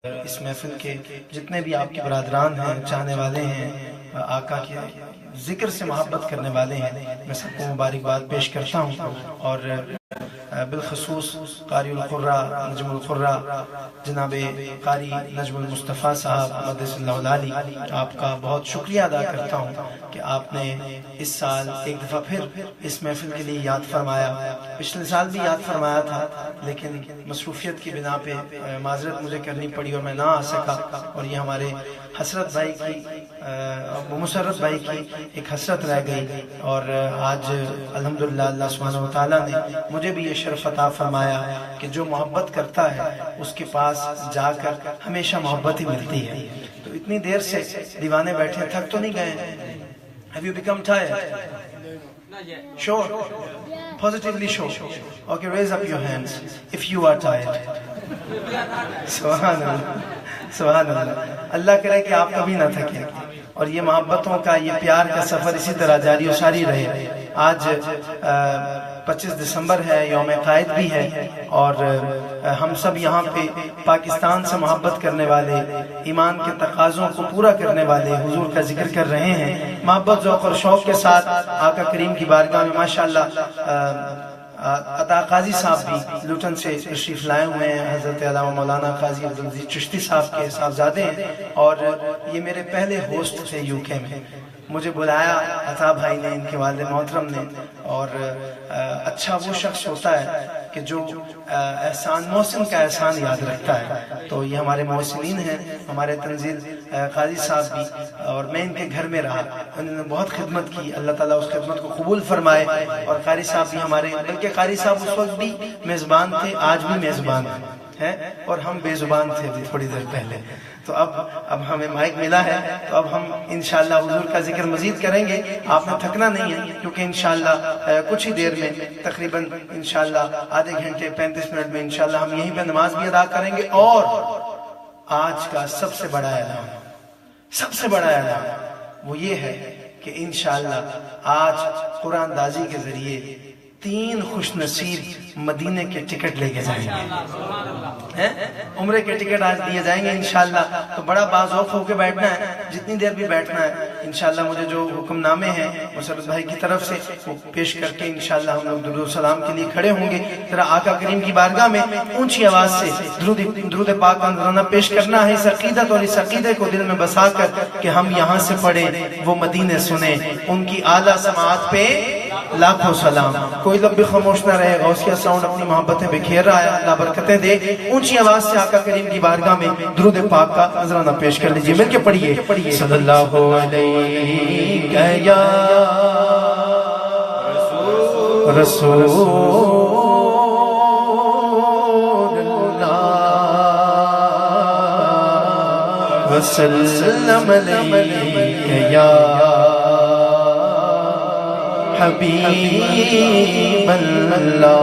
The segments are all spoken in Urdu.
اس محفل کے جتنے بھی آپ کے برادران ہیں، چاہنے والے ہیں، آقا کے ذکر سے محبت کرنے والے ہیں، میں سب کو مبارکباد پیش کرتا ہوں۔ اور بالخصوص قاری القراء نجم القراء جناب قاری نجم المصطفیٰ صاحب مدث اللہ العالی، آپ کا بہت شکریہ ادا کرتا ہوں کہ آپ نے اس سال ایک دفعہ پھر اس محفل کے لیے یاد فرمایا۔ پچھلے سال بھی یاد فرمایا تھا، لیکن مصروفیت کی بنا پہ معذرت مجھے کرنی پڑی اور میں نہ آ سکا، اور یہ ہمارے حسرت بھائی کی مسرت بھائی کی ایک حسرت رہ گئی۔ اور آج الحمدللہ اللہ سبحانہ وتعالیٰ نے مجھے بھی یہ شرف عطا فرمایا کہ جو محبت کرتا ہے اس کے پاس جا کر ہمیشہ محبت ہی ملتی ہے۔ تو اتنی دیر سے دیوانے بیٹھے، تھک تو نہیں گئے؟ Have you become tired? Sure? Positively sure? Okay, raise up your hands if you are tired. سبحان اللہ، سبحان اللہ۔ اللہ کرے کہ آپ کبھی نہ تھکیں، اور یہ محبتوں کا، یہ پیار کا سفر اسی طرح جاری و ساری رہے۔ آج 25 دسمبر ہے، یوم قائد بھی ہے، اور ہم سب یہاں پہ پاکستان سے محبت کرنے والے، ایمان کے تقاضوں کو پورا کرنے والے حضور کا ذکر کر رہے ہیں۔ محبت، ذوق اور شوق کے ساتھ آقا کریم کی بارگاہ میں ماشاءاللہ عطا قاضی صاحب بھی لوٹن سے تشریف لائے ہوئے ہیں، حضرت علامہ مولانا قاضی عبدالعزیز چشتی صاحب کے صاحبزادے ہیں، اور یہ میرے پہلے ہوسٹ تھے یو کے میں۔ مجھے بلایا عطا بھائی نے، ان کے والد محترم نے، اور اچھا وہ شخص ہوتا ہے کہ جو احسان محسن کا احسان یاد رکھتا ہے۔ تو یہ ہمارے محسنین ہیں، ہمارے تنزیل قاضی صاحب بھی، اور میں ان کے گھر میں رہا، انہوں نے بہت خدمت کی، اللہ تعالیٰ اس خدمت کو قبول فرمائے۔ اور قاری صاحب بھی ہمارے، بلکہ قاری صاحب اس وقت بھی میزبان تھے، آج بھی میزبان ہیں، اور ہم بے زبان تھے ابھی تھوڑی دیر پہلے۔ تو اب ہمیں مائک ملا ہے، تو اب ہم انشاءاللہ حضور کا ذکر مزید کریں گے۔ آپ نے تھکنا نہیں ہے، کیونکہ انشاءاللہ کچھ ہی دیر میں، تقریباً انشاءاللہ آدھے گھنٹے 35 منٹ میں انشاءاللہ ہم یہیں پہ نماز بھی ادا کریں گے۔ اور آج کا سب سے بڑا اعلان، سب سے بڑا اعلان وہ یہ ہے کہ انشاءاللہ آج قرآن دازی کے ذریعے 3 خوش نصیب مدینے کے ٹکٹ لے کے جائیں گے، عمرے کے ٹکٹ آج دیے جائیں گے انشاءاللہ۔ تو بڑا باذوق ہو کے بیٹھنا ہے، جتنی دیر بھی بیٹھنا ہے۔ انشاءاللہ مجھے جو حکم نامے ہیں مسرت بھائی کی طرف سے وہ پیش کر کے انشاءاللہ ہم لوگ درود و سلام کے لیے کھڑے ہوں گے۔ ذرا آقا کریم کی بارگاہ میں اونچی آواز سے درود پاک کا نذرانہ پیش کرنا ہے، اس عقیدت اور اس عقیدے کو دل میں بسا کر کہ ہم یہاں سے پڑھیں، وہ مدینے سنیں، ان کی اعلیٰ سماعت پہ لاکھوں سلام۔ کوئی لب بھی خاموش نہ رہے، غوثیہ ساؤنڈ اپنی محبتیں بکھیر رہا ہے، اللہ برکتیں دے۔ اونچی آواز سے آقا کریم کی بارگاہ میں درود پاک کا نذرانہ پیش کر لیجئے، مل کے پڑھیے۔ صلی اللہ علیہ یا رسول اللہ وسلم علیہ یا حبیب اللہ۔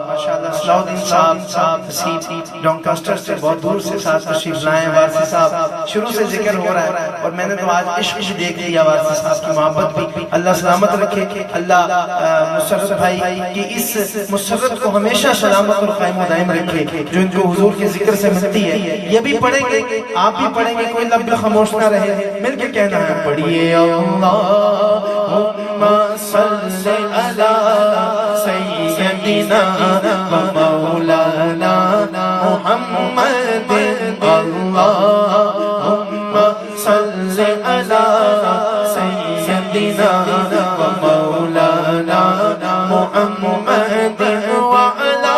ماشاءاللہ صلاح الدین صاحب تسیب ڈونکاسٹر سے بہت دور سے ساتھ تشریف لائے۔ وارثی صاحب شروع سے ذکر ہو رہا ہے، اور میں نے تو آج عشق بھی دیکھ لیا، وارثی صاحب کی محبت بھی۔ اللہ سلامت رکھے، اللہ مسرت بھائی کی اس مسرت کو ہمیشہ سلامت اور قائم و دائم رکھے، جو ان کو حضور کے ذکر سے ملتی ہے۔ یہ بھی پڑھیں گے، آپ بھی پڑھیں گے، کوئی لب بھی خاموش نہ رہے، مل کے کہنا ہے، پڑھیے اللہم صل علی سیدنا و مولانا محمد، اللہم صل علی سیدنا و مولانا محمد وعلی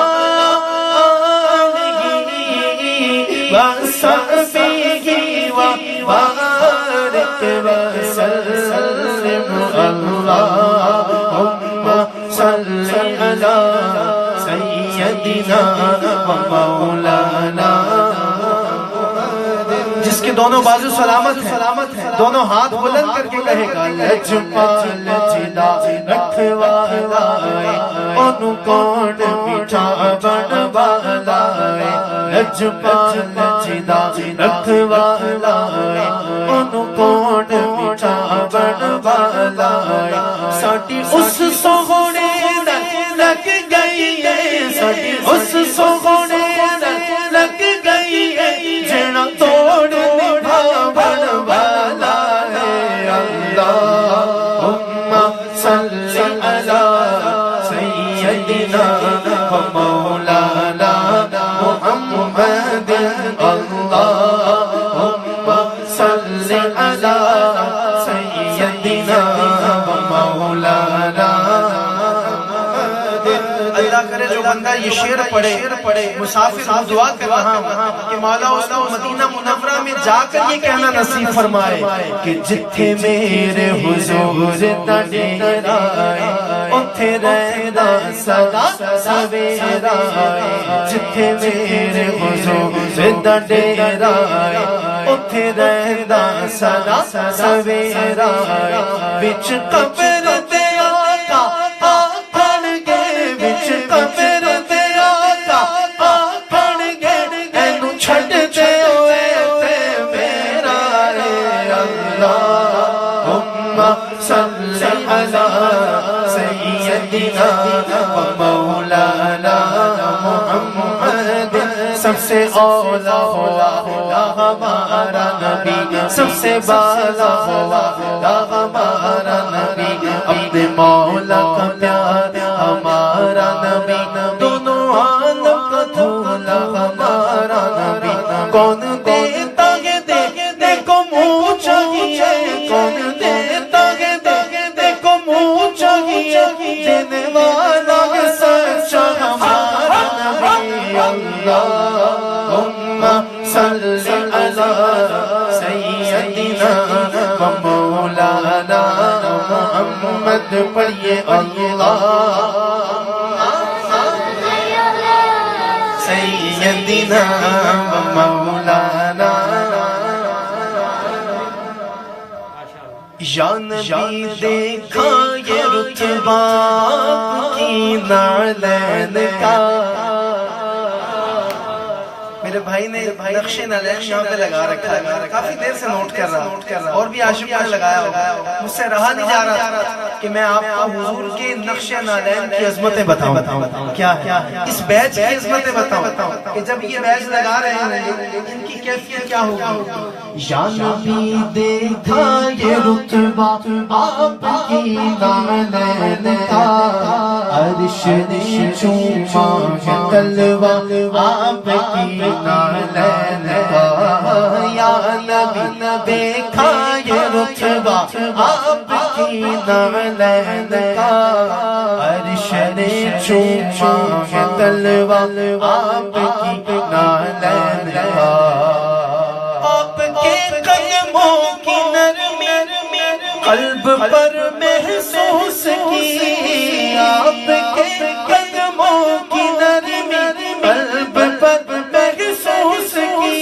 آلہ وصحبہ وبارک وسلم، اللہم صل علی سیدنا و مولانا۔ جس کے دونوں بازو سلامت ہیں، دونوں ہاتھ بلند کر کے کہے گا، لجپال جدا رکھوالائے انو کون میٹھا بنوالائے، لجپال جدا رکھوالائے انو کون میٹھا بنوالائے۔ ساٹی اس سونے لگ گئی ہے، ساٹی اس سونے لگ گئی ہے، اللہم صلی علی سیدنا و مولانا۔ اللہ کرے جو بندہ یہ شعر پڑھے مسافر دعا کر رہا ہوں کہ مولا اس کو مدینہ منورہ میں جا کر یہ کہنا نصیب فرمائے کہ جتھے میرے حضور دا ڈیرا ہے اتھے رہنا سدا سویرا ہے، جتھے میرے حضور دا ڈیرا ہے اتھے رہنا سدا سویرا ہے، بچ قبر دے آقا آکھن گے، بچ قبر دے آقا آکھن گے، اینو چھڈ دے ہوئے تے میرا ہے۔ اللہم صلی علی سیدنا و مولانا محمد۔ سب سے اولا ہوا ہمارا نبی، سب سے بالا ہوا ہمارا نبی، اپنے مولا کا پیار ہمارا نبی، دونوں عالم کا دھولا ہمارا نبی۔ کون دیتا ہے دینے کو منہ چاہیے، کون دیتا ہے دینے کو منہ چاہیے، دینے والا ہے سچا ہمارا نبی۔ اللہم صلی علی سیدنا و مولانا محمد۔ پڑھئے اللہم سیدنا و مولانا۔ یا نبی دیکھا یہ رتبہ کی نعلین کا، میرے بھائی نے نقش نعلین یہاں پہ لگا رکھا ہے، کافی دیر سے نوٹ کر رہا ہوں، اور بھی عاشقوں نے لگایا ہوگا، مجھ سے رہا نہیں جا رہا کہ میں آپ کو حضور کے نقش نعلین کی عظمتیں بتاؤں۔ کیا ہے اس بیج کی عظمتیں بتاؤں کہ جب یہ بیج لگا رہے ہیں ان کی کیفیت کیا ہوگی۔ یا نبی دیکھا یہ رتبہ آپ کی نعلین کا، عرش نے چوما ہے تلوہ آپ کی نعلین کا۔ یا نبی دیکھا یہ رتبہ آپ کی نعلین کا، عرش نے چوما ہے تلوہ آپ کی نعلین کا۔ آپ کے قدموں کی نرمی قلب پر محسوس کی، آپ کے قدموں کی نرمی قلب پر محسوس کی۔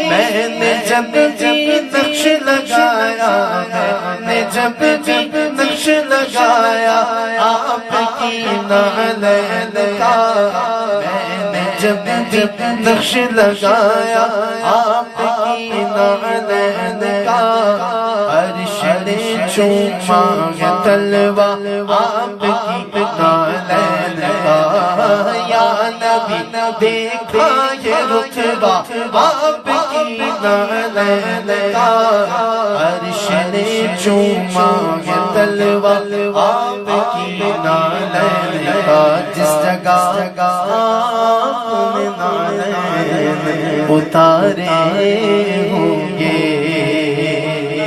میں نے جب بھی نقش لگایا، میں نے جب بھی نقش لگایا آپ کی نعلین کا، میں نے جب بھی نقش لگایا آپ کی نعلین کا، عرش نے چوما ہے تلوہ آپ کی نعلین کا۔ یا نبی دیکھا یہ رتبہ آپ کی نعلین کا، عرش نے چوما ہے تلوہ آپ کی نعلین کا۔ جس جگہ آپ نے نعلین اتارے ہوں گے،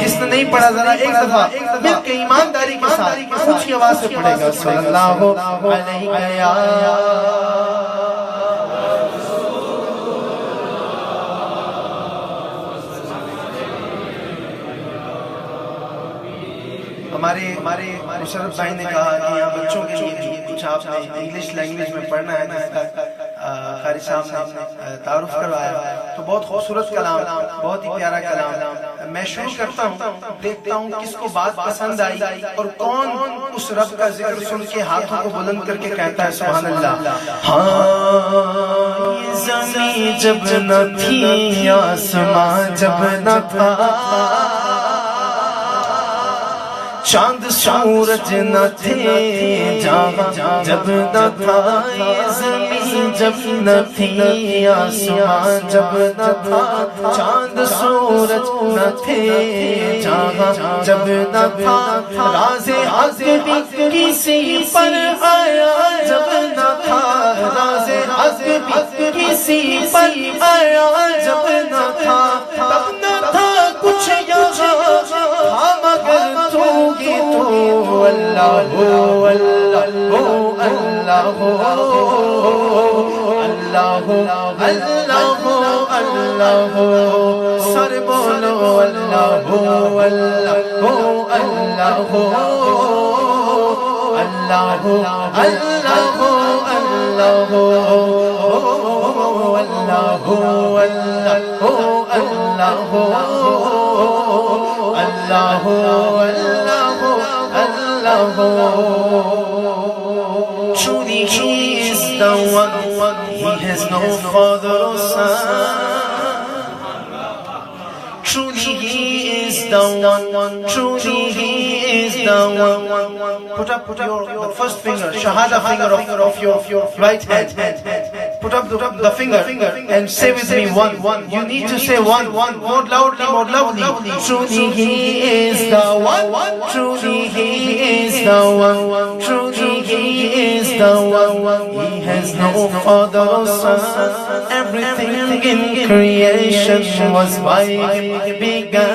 جس نے نہیں پڑھا ذرا ایک دفعہ مل کے ایمانداری کے ساتھ اونچی آواز سے پڑھے گا صلی اللہ علیہ ہمارے مشرف بھائی نے کہا کہ یہاں بچوں کے لیے کچھ آپ نے انگلش لینگویج میں پڑھنا ہے، جس کا قاری صاحب نے تعارف کروایا، تو بہت خوبصورت کلام، بہت ہی پیارا کلام۔ میں شروع کرتا ہوں، دیکھتا ہوں کس کو بات پسند آئی اور کون اس رب کا ذکر سن کے ہاتھوں کو بلند کر کے کہتا ہے سبحان اللہ۔ ہاں یہ زمین جب نہ تھی، آسمان جب نہ تھا، چاند سورج نہ تھے جہاں جب نہ تھا، یہ زمین جب نہ تھی، آسمان جب نہ تھا، چاند سورج نہ تھے جہاں جب نہ تھا، راز حق بھی کسی پر آیا جب نہ تھا، راز حق کسی پر آیا جب نہ تھا تب نہ تھا کچھ یہاں تھا مگر تو ہی تو اللہ ہو اللہ ہو اللہ ہو اللہ ہو اللہ ہو اللہ ہو سر بولو اللہ ہو اللہ ہو اللہ ہو اللہ ہو اللہ ہو اللہ ہو اللہ ہو اللہ ہو اللہ ہو اللہ ہو اللہ ہو اللہ ہو Truly he is the one, he has no father or son. Truly he is the one, truly he is the one. Put up the first finger, shahada finger of your right hand. Put up the finger and say with me one. You need to say one more loudly, more loudly. Truly he is the one, truly he is the one, truly he is the one. He has no father or son. Everything in creation was by him begun.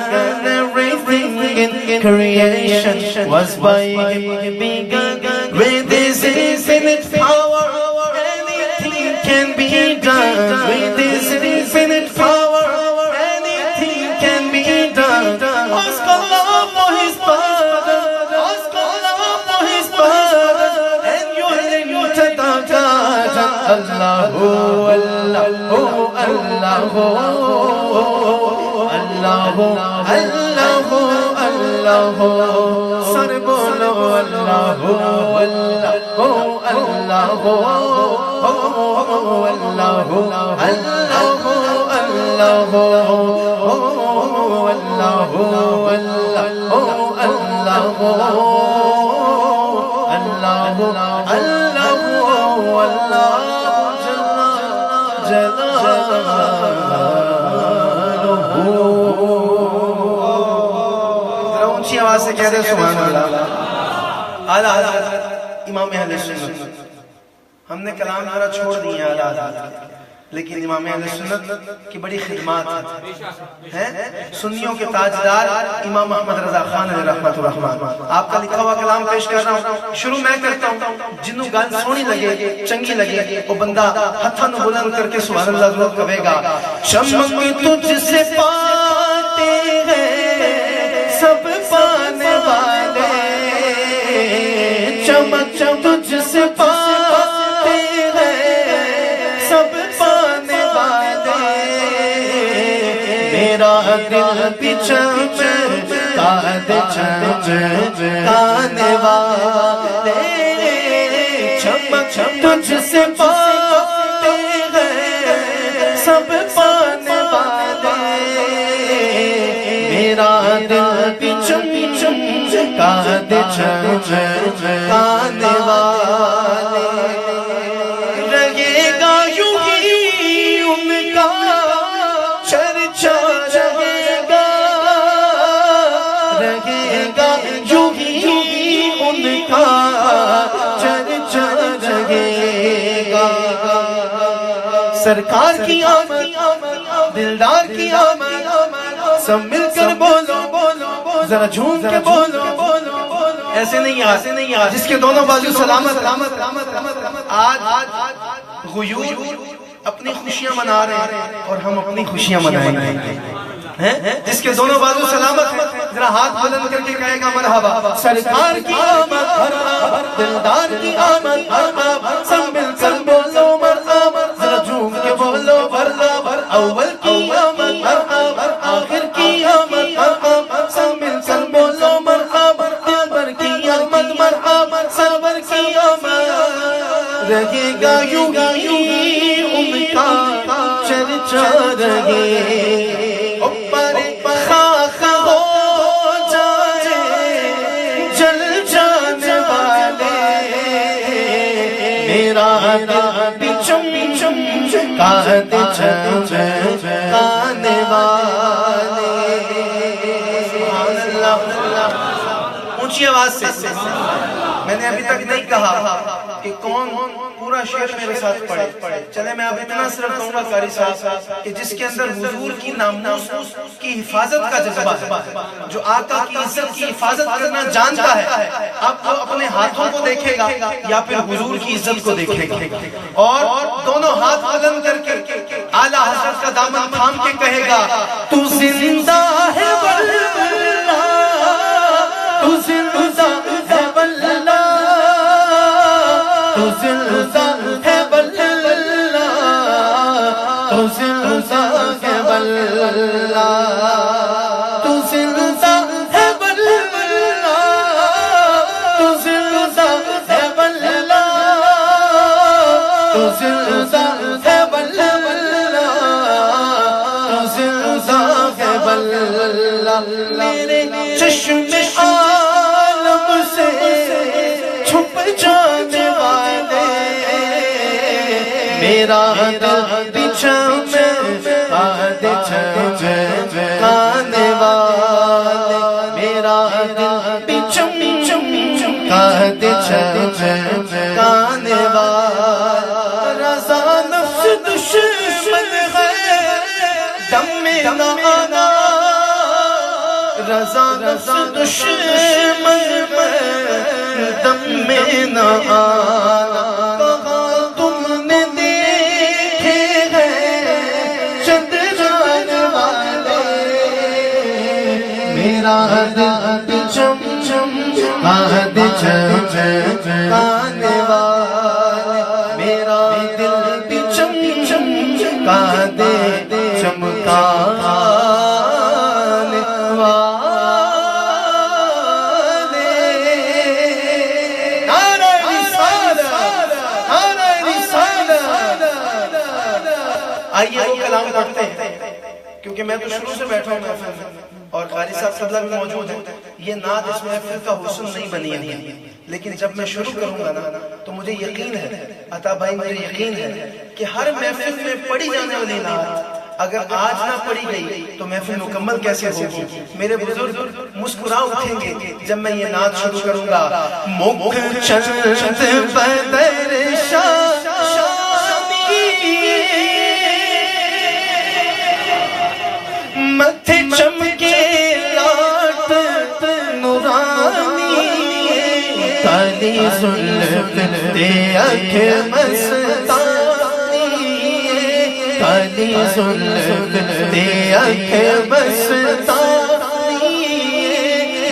Everything in creation was by him begun. With his infinite power, anything can be done. With his infinite power, anything can be done. Ask Allah for his father, ask Allah for his father, and you Allahu Allahu Allahu Allahu Allahu Allahu sar bolo Allahu Allahu Allahu Allahu Allahu Allahu Allahu Allahu Allahu اونچی آواز سے کہہ دیں سبحان اللہ. اعلیٰ حضرت امام اہل سنت, ہم نے کلام ذرا چھوڑ دیا اعلیٰ حضرت, لیکن امام اہل سنت کی بڑی خدمات ہیں. سنیوں کے تاجدار امام محمد رضا خان علیہ رحمت الرحمن, آپ کا لکھا ہوا کلام پیش کر رہا ہوں. شروع میں کرتا ہوں, جنہوں گال سونی لگے چنگی لگے وہ بندہ ہتھاں نو بلند کر کے سبحان اللہ ضرور کہے گا. چمک تجھ سے پاتے ہیں سب پانے والے, چمک تجھ سے پاتے ہیں سب پانے والے, میرا دل بھی چمکانے والے, چمک تجھ سے پاتے ہیں سب پانے والے, میرا دل بھی چمکانے والے, رہے گا یوں ہی ان کا چرچا, رہے گا یوں ہی ان کا چرچا رہے گا. سرکار کی آمد, دلدار کی آمد, سب مل کر بولو ذرا جھوم کے بولو. ایسے نہیں آ جس کے دونوں بازو سلامت. آج غیور اپنی خوشیاں منا رہے ہیں اور ہم اپنی خوشیاں منائیں گے. جس کے دونوں بازو سلامت ہیں ذرا ہاتھ بلند کر کے کہے گا مرحبا. سرکار کی آمد مرحبا, دلدار کی آمد مرحبا, سب مل کر بولو مرحبا, ذرا جھوم کے بولو مرحبا. اول کی آمد مرحبا, آخر کی آمد مرحبا, سب مل کر بولو مرحبا. دلبر کی آمد مرحبا, سرور کی آمد, رہے گا یوں ہی ان کا چرچا رہے. خاک ہو جائے جل جانے والے, میرا دل بھی چمکانے والے. اونچی آواز سے, میں نے ابھی تک نہیں کہا کہ کون پورا شعر میرے ساتھ پڑھے. چلے میں اب اتنا صرف کہوں گا قاری صاحب کہ جس کے اندر حضور کی ناموس کی حفاظت کا جذبہ ہے, جو آقا کی عزت کی حفاظت کرنا جانتا ہے, اب وہ اپنے ہاتھوں کو دیکھے گا یا پھر حضور کی عزت کو دیکھے گا, اور دونوں ہاتھ بلند کر کے اعلیٰ حضرت کا دامن تھام کے کہے گا تو زندہ ہے واللہ, تو زندہ ہے واللہ, تو زندہ ہے واللہ, تو زندہ ہے واللہ, تو زندہ ہے واللہ, تو زندہ ہے واللہ, تو زندہ ہے واللہ, تو زندہ ہے واللہ. میرے چشم عالم سے چھپ جانے والے, میرا دل بچھم آدھے چمکانے والے, میرا دل بچھم آدھے چمکانے والے. رضا نفس دشمن ہے دم میں نہ آنا, رضا نفس دشمن ہے دم میں نہ آنا. کہاں تم نے دیکھے ہیں چندران والے, میرا دل چم چم آہد چمکانے والے, میرا دل چم چم آہد چمکانے والے. نعرہ رسالت, نعرہ رسالت. آئیے وہ کلام پڑھتے ہیں, کیونکہ میں تو شروع سے بیٹھا ہوں اور قاری صاحب صدلہ بھی موجود ہیں. یہ نعت اس محفل کا حسن نہیں بنی ہے, لیکن جب میں شروع کروں گا نا تو مجھے یقین ہے, عطا بھائی مجھے یقین ہے کہ ہر محفل میں پڑھی جانے والی نعت اگر آج نہ پڑھی گئی تو محفل مکمل کیسے ہوگی. میرے بزرگ مسکرا اٹھیں گے جب میں یہ نعت شروع کروں گا. مکھ چند بدر شامی, متھے چمکے لاٹ نورانی, کالی زلف دے اکھ مستانی, کالی زلف دے اکھ مستانی,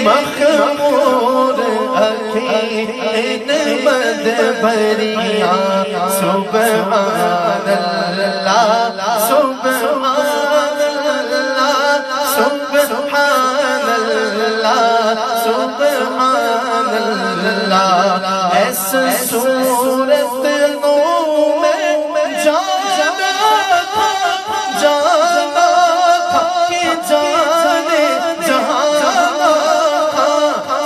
مخمور اکھیں مدبریاں, سبحان اللہ, سبحان اللہ, سبحان اللہ, سبحان اللہ. ایسا صورت نو میں جانا تھا, جانا تھا کہ جانے جہانا تھا,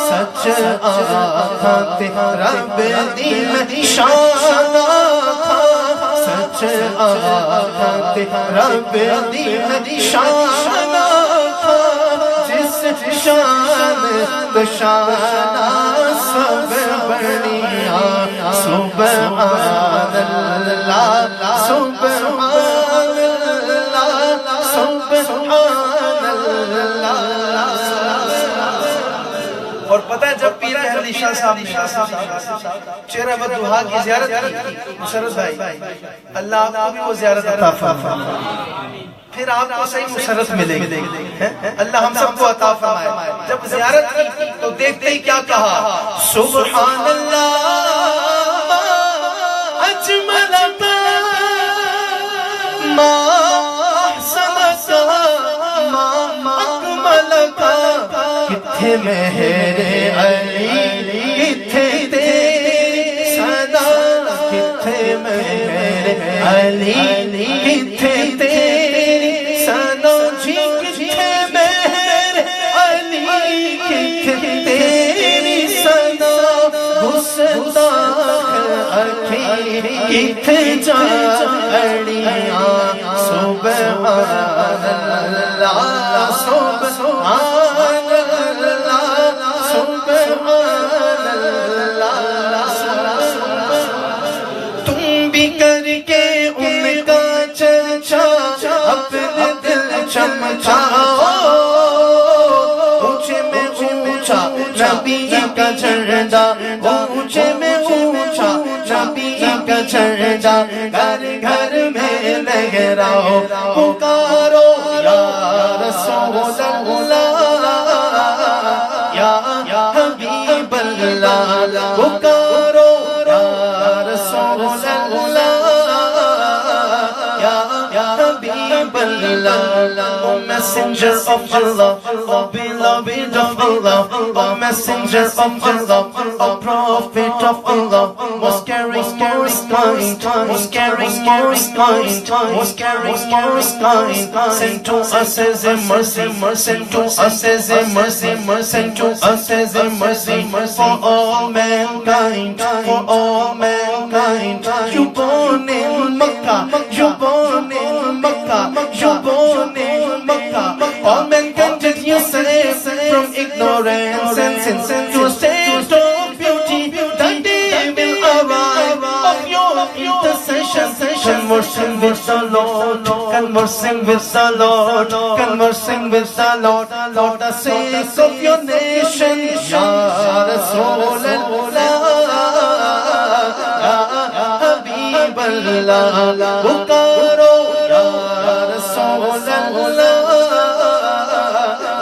سچ آقا تیرا دل شانہ تھا, سچ آقا تیرا دل شانہ تھا, جس شان بشانہ سب بڑھیا. سبحان اللہ, سبحان اللہ, سبحان اللہ. اور پتہ ہے جب پیر اہل شاہ صاحب نے چہرہ بدوہا کی زیارت کی مسرت بھائی, اللہ آپ کو بھی وہ زیارت عطا فرمائے, پھر آپ کو صحیح مسرت ملے گی. اللہ ہم سب کو عطا فرمائے. جب زیارت کی تو دیکھتے ہی کیا کہا, سبحان اللہ اجملتا ما احسنتا ما اکملتا. کتھے مہر علی, کتھے تیری صدا, کتھے مہر علی, کتھے تیری صدا, جی کتھے مہر علی, کتھے تیری صدا. گستاخ اکھی کتھے جا اڑیاں, سبحان اللہ, سبحان اللہ, سبحان اللہ. تم چمکاؤ اونچے میں اونچا نبی کا جھنڈا اونچے میں اونچا نبی کا جھنڈا گھر گھر میں لہراؤ پکارو یا رسول اللہ یا حبیب اللہ پکارو یا رسول اللہ یا حبیب اللہ O messenger of Allah, O beloved of Allah, O messenger of Allah, O prophet of Allah, most caring, most kind, most caring, most kind, most caring, most kind, sent to us as a mercy, sent to us as a mercy, sent to us as a mercy for all mankind, for all mankind. You born in Makkah, you born in Makkah, you born in Makkah. All mankind did you save from ignorance and sin to a state of beauty. That day will arrive of your intercession. Conversing with the Lord, conversing with the Lord, conversing with the Lord, for the sake of your nation. Ya Rasulullah, Ya Habib Allah, pukaro Ya Rasulullah,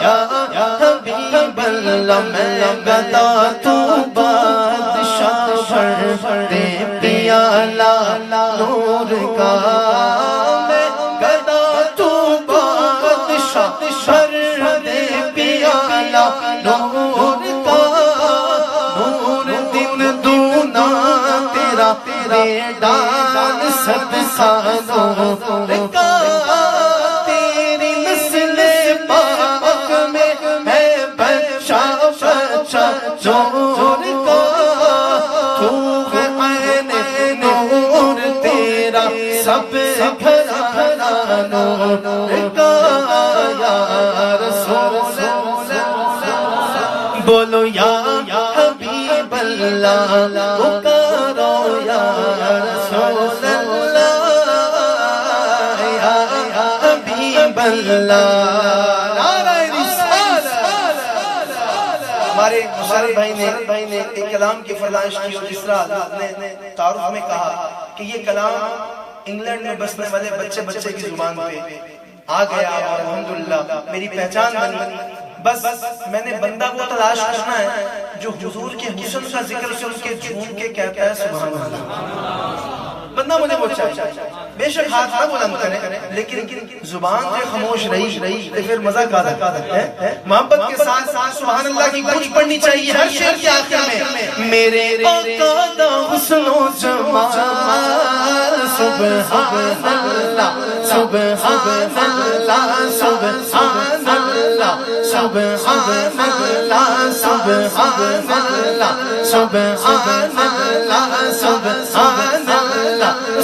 Ya Habib Allah. میں گدا تو بادشاہ بھر دے پیالہ نور کا میں گدا تو بادشاہ بھر دے پیالہ نور کا نور دن دونا تیرا بیٹا صدقہ نور کا تیری نسل پاک میں ہے بچہ بچہ نور کا تو ہے عین نور تیرا سب گھرانا نور کا یا رسول اللہ بولو یا حبیب اللہ پکارو یا رسول اللہ یا حبیب اللہ. ہمارے بھائی نے ایک کلام کی فرمائش کی اور جس طرح نے تعارف میں کہا کہ یہ کلام انگلینڈ میں بسنے والے بچے کی زبان پہ آ گیا اور الحمدللہ میری پہچان بنی. بس میں نے بندہ کو تلاش کرنا ہے جو حضور کے حسن کا ذکر سن کے جھوم کے کہتا ہے سبحان اللہ. بندہ مجھے وہ چاہیے بے شک ہاتھ نہ بلند کرے لیکن زبان سے خاموش رہی تو پھر مزہ کا ہے. محبت کے ساتھ سبحان اللہ کی گونج پڑھنی چاہیے ہر شعر کے آخر میں. میرے آقا دا حسن و جمال سبحان اللہ سبحان اللہ سبحان اللہ سبحان اللہ سبحان اللہ سبحان اللہ سبحان اللہ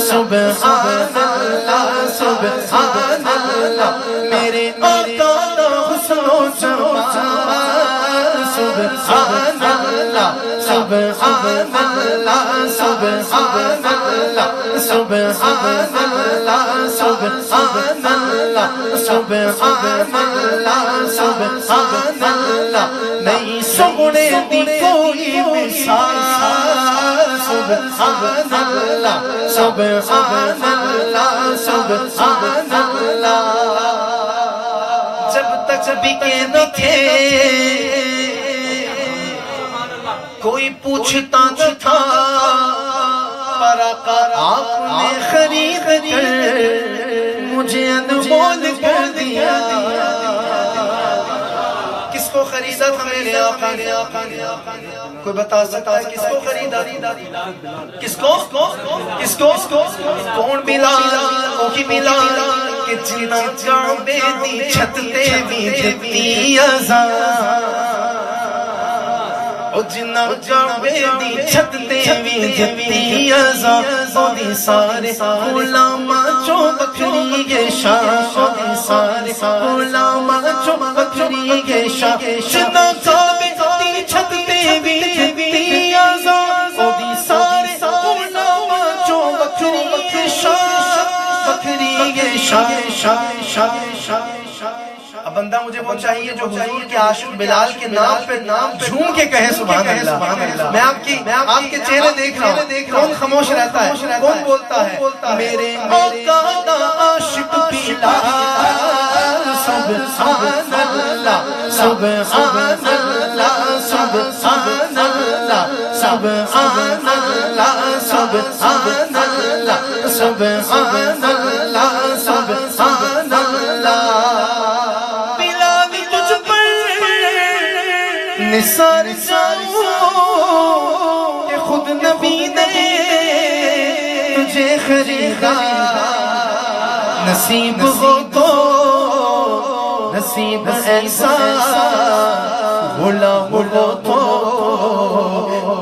سبحان اللہ سبحان اللہ. میرے آقا دا حسن و جمال سبحان اللہ سبحان اللہ سبحان اللہ سبحان اللہ سبحان اللہ سبحان اللہ سبحان اللہ. نہیں سونے دی کوئی مثال سبحان اللہ سبحان اللہ سبحان اللہ. جب تک بکے نہ تھے کوئی پوچھتا نہ تھا پر آقا آپ نے خرید کر مجھے انمول کر دیا. کس کو خریدا تھا میرے آقا نے؟ کوئی بتا سکتا ہے کس کو خریدا؟ کس کو کون بلال کی بلال کہ جنا کعبے دی چھت تے بھی جتی ازاں او جنا کعبے دی چھت تے بھی جتی ازاں او دی سارے غلاماں چوں بکری کے شاہ او دی سارے غلاماں چوں بکری کے شاہ جنا کعبے دی چھت تے بھی جتی ازاں او دی سارے غلاماں چوں بکری کے شاہ بکری کے شاہ اب بندہ مجھے وہ چاہیے جو حضور کے عاشق بلال کے نام پہ جھوم کے کہے سبحان اللہ. میں آپ کے چہرے دیکھ رہا ہوں, کون خاموش رہتا ہے, کون بولتا ہے میرے آقا کا عاشق بلال سبحان اللہ سبحان اللہ سبحان اللہ سبحان اللہ سبحان اللہ سبحان اللہ سبحان اللہ. بلال تجھ پر نثار جاؤں کہ خود نبی نے تجھے خریدا. نصیب ہو تو نصیب ایسا غلام ہو تو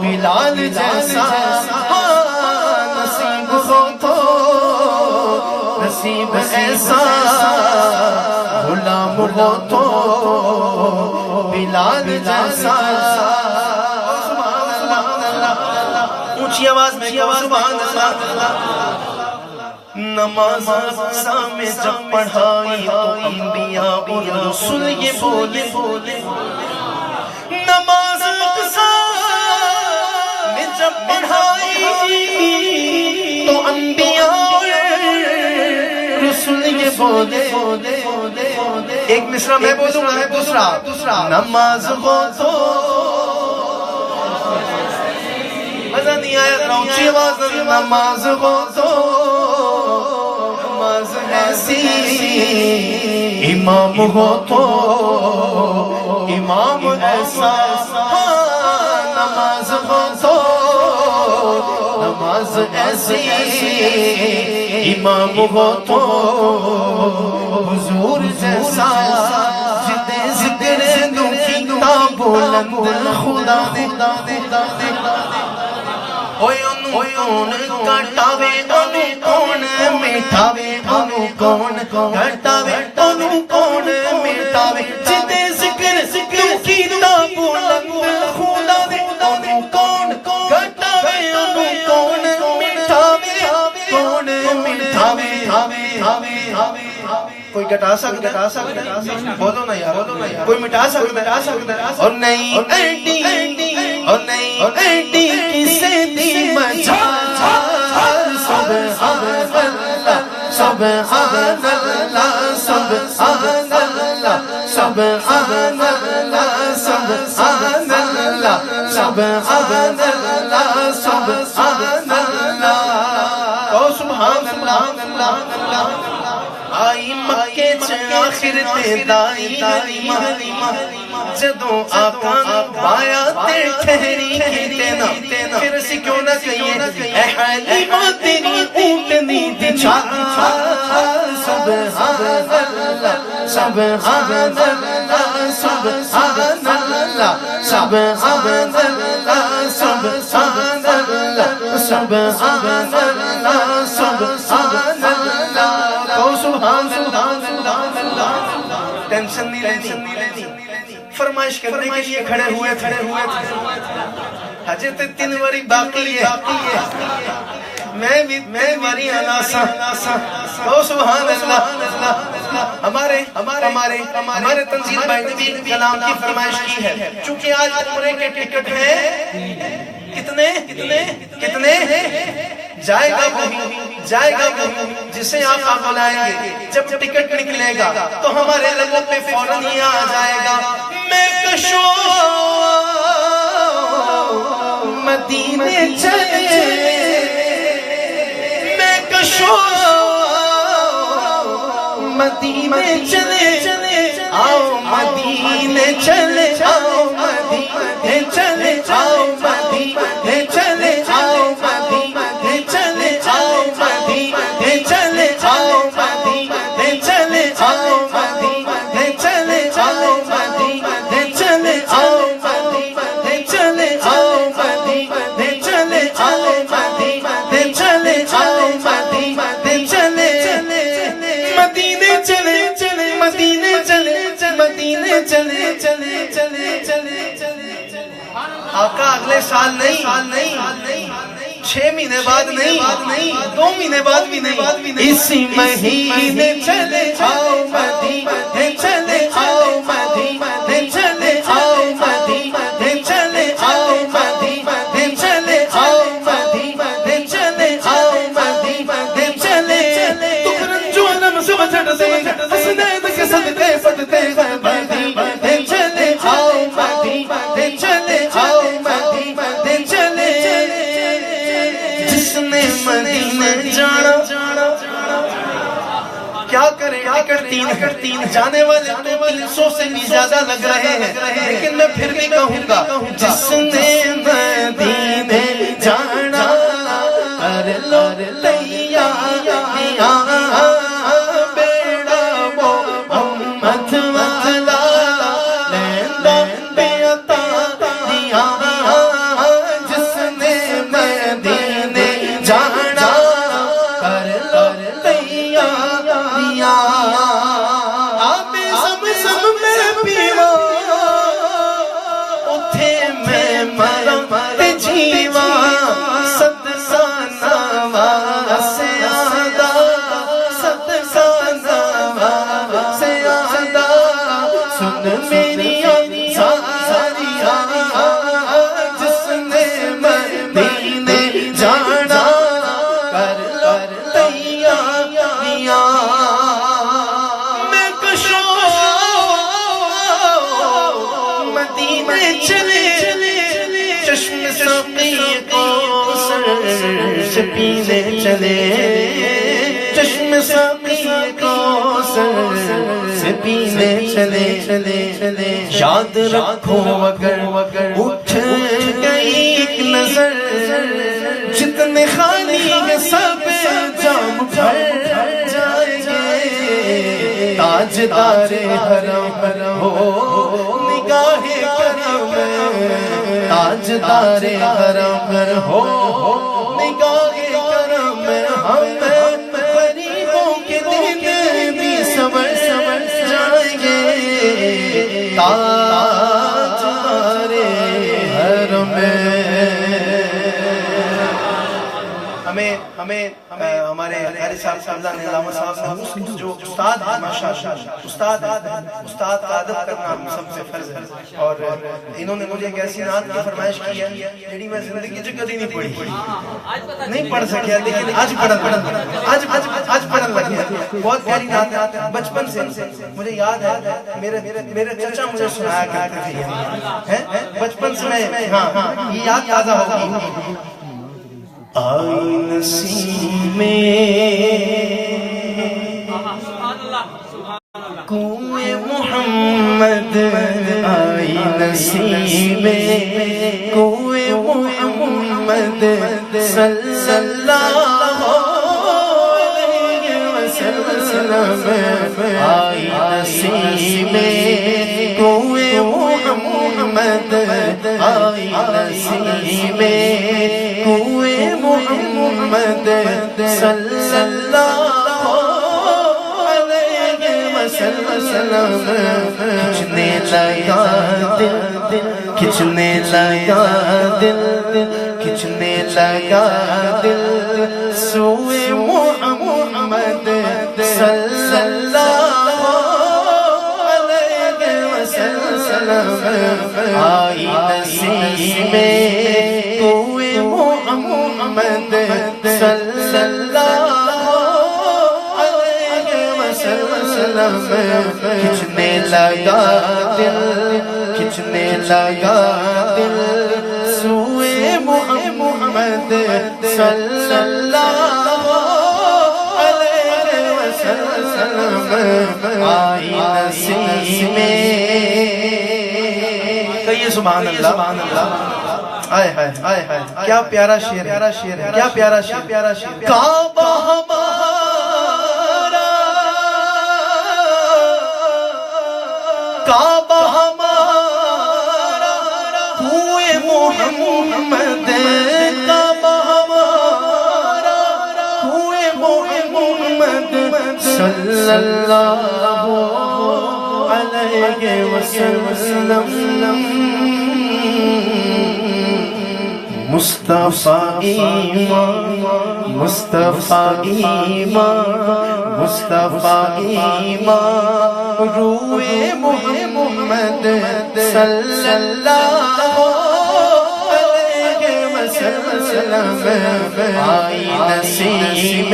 بلال جیسا. نصیب ہو تو نصیب ایسا غلام ہو تو بلال جیسا. اونچی آواز میں سبحان اللہ. نماز اقصا میں جب پڑھائی تو انبیاء اور رسول یہ بولے. نماز اقصا میں جب پڑھائی تو انبیاء اور رسول یہ بولے. ایک مصرع میں بولوں گا, دوسرا نماز ہو تو مزہ نہیں آیا, اونچی آواز. نماز ہو تو نماز ایسی, امام ہو تو امام ایسا. نماز ہو تو نماز ایسی, امام ہو تو حضور جیسا. جدے ذکر دوں کیتا بلند خدا خدا خدا. کون کٹاوے انو کون مٹھاوے, انو کون کٹاوے انو کون مٹھاوے. جدے ذکر کیتا بلند خدا دے, انو کون کٹاوے انو کون مٹھاوے, کون مٹھاوے. کوئی گٹا سکتا, بولو نا یار, کوئی مٹا سکتا اور نہیں اور نہیں کسے دی مچھا. سبحان اللہ سبحان اللہ سبحان اللہ سبحان اللہ سبحان اللہ سبحان اللہ سبحان اللہ. او سبحان اللہ. آئی مکے آخر تے دائی حلیمہ جدوں آقا بایا تے ٹھہری کیتے نا. پھر اسی کیوں نہ کہیے اے حلیمہ تیری اونٹنی دی چال. سبحان اللہ سبحان اللہ سبحان اللہ سبحان اللہ سبحان اللہ سبحان اللہ سبحان اللہ. سبحان اللہ. ٹینشن نہیں لینی, فرمائش کرنے کے لیے کھڑے ہوئے تھے. حجت 3 واری باقی ہے, میں بھی واری اناسا. او سبحان اللہ. ہمارے تنزیل بھائی نے بھی کلام کی فرمائش کی ہے. چونکہ آج عمرے کے ٹکٹ ہیں کتنے جائے گا وہی جسے آپ بلائیں گے. جب ٹکٹ نکلے گا تو ہمارے لبوں پہ فوراً ہی آ جائے گا میں کشو مدینے چلے, میں کشو مدینے چلے. آؤ مدینے چلے, آؤ مدینے چلے, آؤ مدینے چلے, آؤ مدینے چلے, آؤ مدینے چلے, آؤ مدینے چلے, آؤ مدینے چلے, آؤ مدینے چلے, آؤ مدینے چلے, آؤ مدینے چلے, آؤ مدینے چلے, آؤ مدینے چلے. مدینے چلے مدینے چلے. آقا اگلے سال نہیں 6 مہینے بعد نہیں 2 مہینے بعد بھی نہیں اسی مہینے چلے آؤ مدینے چلے آؤ مدینے چلے آؤ مدینے چلے آؤ مدینے چلے آؤ مدینے چلے آؤ مدینے چلے دکھ رنجو علم سے بچڑ دے حسنین کے صدقے پڑھتے ہیں مدینے چلے آؤ مدینے چلے آؤ مدینے چلے جس نے مدینے جانا کیا کریں ٹکٹ 3 جانے والے 300 سے بھی زیادہ لگ رہے ہیں لیکن میں پھر بھی کہوں گا جس نے مدینے جانا کر لو تیاریاں بیڑا وہ امت والا لیندہ بے عطاریاں جس نے مدینے جانا کر لو تیاریاں آب زمزم میں پیوا اتھے میں مرم جیوا ست سانوا سے آدھا ست سانوا سے آدھا سن میری ساریاں جس نے مدینے جانا کر لو تیاریاں میں کشو مدینے چلے چشم ساقی کوثر سے پینے چلے چشم ساقی کوثر سے پینے چلے یاد رکھو اگر اٹھ گئی ایک نظر جتنے خالی ہیں سب جام بھر جائیں گے تاجدار حرم ہو نگاہ کرم تاجدار حرم ہو نگاہ کرم ہم غریبوں کے دل بھی سبر جائیں گے تاجدار حرم ہمیں ہمارے قاری صاحب سمزہ نظام صاحب جو استاد ہیں ماشاءاللہ استاد کا ادب کرنا ہم سب سے فرض ہے اور انہوں نے مجھے ایک ایسی نعت کی فرمائش کی ہے جیڑی میں زندگی جو کبھی نہیں پڑھی نہیں پڑھ سکیا لیکن آج پڑھن لگیا بہت پیاری نعت ہے بچپن سے مجھے یاد ہے میرے چچا مجھے سنایا کرتے تھے بچپن سے میں ہاں یہ یاد تازہ ہوگی آئی نسیم کوئے محمد آئی نسیم کوئے محمد صلی اللہ علیہ وسلم آئی نسیم کوئے محمد آئی نسیم کوئے محمد صلی اللہ علیہ وسلم کھچنے لگا دل کھچنے لگا دل کھچنے لگا دل سوئے محمد صلی اللہ علیہ وسلم آئی نسیم کوئے محمد صلی اللہ علیہ وسلم کھچنے لگا دل کھچنے لگا دل سوئے محمد صلی اللہ علیہ وسلم آئی نسیم کہیے سبحان اللہ آئے ہائے آئے ہائے کیا پیارا شعر ہے کیا پیارا شعر کعبہ ہمارا کعبہ ہمارا ہوئے محمد کعبہ ہمارا ہوئے محمد صلی اللہ علیہ وسلم مصطفیٰ ایمان مصطفیٰ ایمان مصطفیٰ ایمان روئے محمد صلی اللہ علیہ وسلم آئی نسیم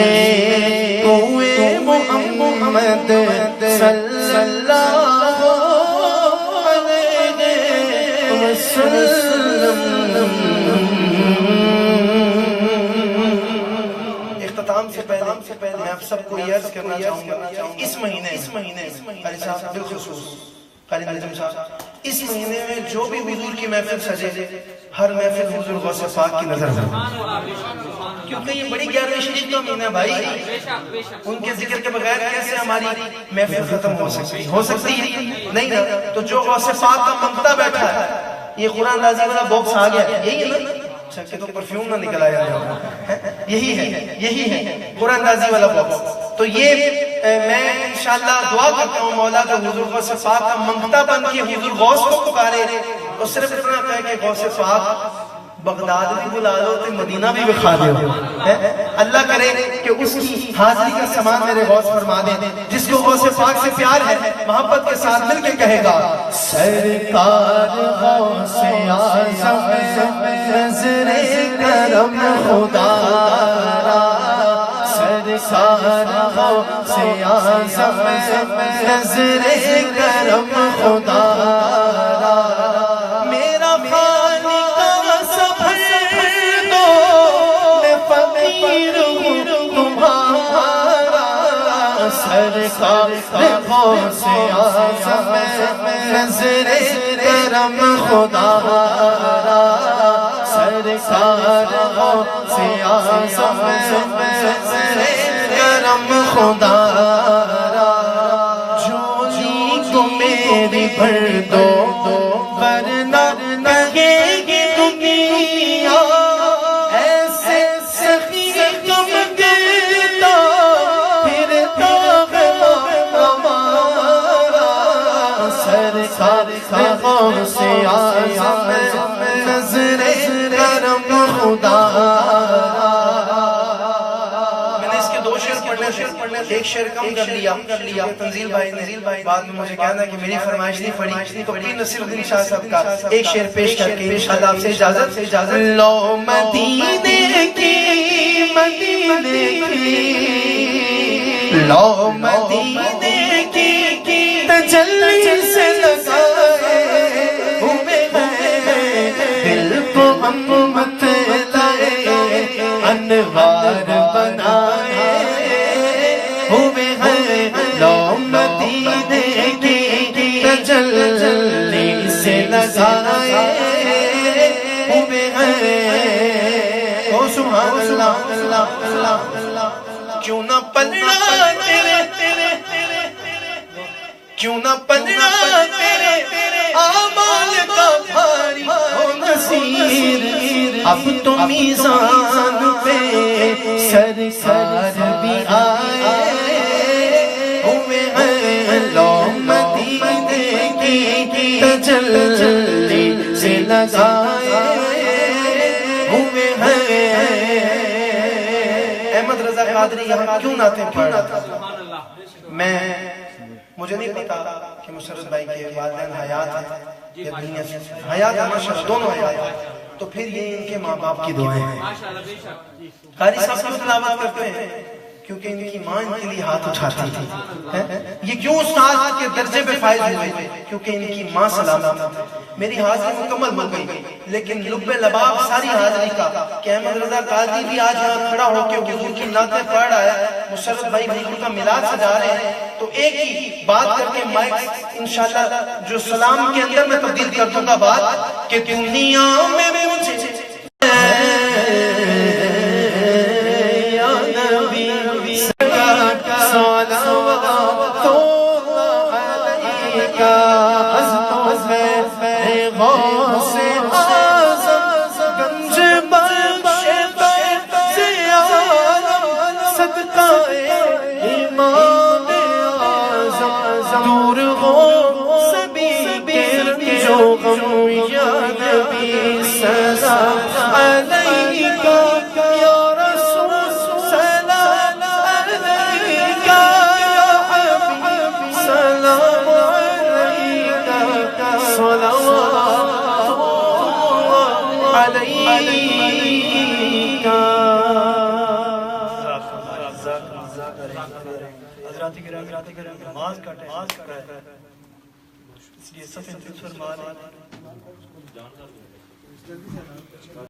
روئے محمد صلی اللہ علیہ وسلم. اختتام سے پہلے میں آپ سب کو یہ عرض کرنا چاہوں گا اس مہینے قاری صاحب بالخصوص قاری نجم صاحب اس مہینے میں جو بھی حضور کی محفل سجے ہر محفل حضور غوث پاک کی نظر ہو کیونکہ یہ بڑی 11ویں شریف کا مہینہ بھائی ان کے ذکر کے بغیر کیسے ہماری محفل ختم ہو سکتی ہے نہیں نا تو جو غوث پاک کا منگتا بیٹھا ہے یہ قرآن نازل والا باکس آ گیا یہی ہے نا کہ تو پرفیوم نہ نکل آیا یہی ہے قرآن نازل والا باکس تو یہ میں انشاءاللہ دعا کرتا ہوں مولا کا حضور غوث پاک کا منگتا بن کے حضور غوث کو پکارے اور صرف اتنا کہے کہ غوث پاک بغداد بھی بلا لو تو مدینہ بھی بکھا دے اللہ کرے کہ اس کی حاضری کا سامان میرے غوث فرما دے جس کو غوث پاک سے پیار ہے محبت کے ساتھ مل کے کہے گا سرکار غوث اعظم نظر کرم خدا را سرکار غوث اعظم نظر کرم خدا را میرا سرکار غوث اعظم نظر کرم خدا را سرکار غوث اعظم نظر کرم خدا را جھولی کو میری بھر دو ورنہ کہے گی دنیا ایسے سخی غم دیتا پھرتا سرکار غوث اعظم نظر کرم خدا. میں نے اس کے 2 شعر پڑھنے ایک شعر کم کر لیا تنزیل بھائی نے بعد میں مجھے کہنا کہ میری فرمائش نہیں پڑھی تو پیر نصیر الدین شاہ صاحب کا ایک شعر پیش کر کے انشاءاللہ آپ سے اجازت لو مدینے کی لو مدینے کی تجلی سے لگائے ہوئے ہیں دل کو مت لائے انوار بنائے ہوئے ہیں لو مدینے کی تجلی سے لگائے ہوئے ہیں او سبحان اللہ اللہ اللہ کیوں نہ پلڑا کیوں نہ پلڑا تیرے اعمال کا بھاری ہو نصیر اب تو میزان پہ سرکار بھی آئے ہوئے ہیں لو مدینے کی تجلی سے لگائے ہوئے ہیں. احمد رضا قادری یہاں کیوں نعتیں پڑھتا مجھے نہیں پتا کہ مسرت بھائی کے والدین حیات ہیں یا دنیا سے حیات ہیں ماشاءاللہ دونوں حیات ہیں تو پھر یہ ان کے ماں باپ کی دعائیں ہیں. قاری صاحب کیوں تلاوت کرتے ہیں کیونکہ ان کی ماں ان کے لیے ہاتھ اٹھاتی تھی. یہ کیوں استاد کے درجے پہ فائز ہوئے کیونکہ ان کی ماں سلامت ہے. میری حاضری مکمل ہو گئی لیکن لب لباب ساری حاضری کا کہ احمد رضا قادری بھی آج یہاں کھڑا ہو کے حضور کی نعتیں پڑھ رہا ہے مسرت بھائی حضور کا میلاد سجا رہے ہیں تو ایک ہی بات کر کے مائک انشاءاللہ جو سلام کے اندر میں تبدیل کر دوں گا بات کہ دنیا میں مجھے یا نبی صلوات علیکہ غوث اعظم گنج بخش سے عالم صدقہ امام اعظم دور ہو سبھی جو غم یا نبی سلام علیکہ حضرات کرام نماز کا ٹائم ہے، اس لیے صف انتظار فرما لیں۔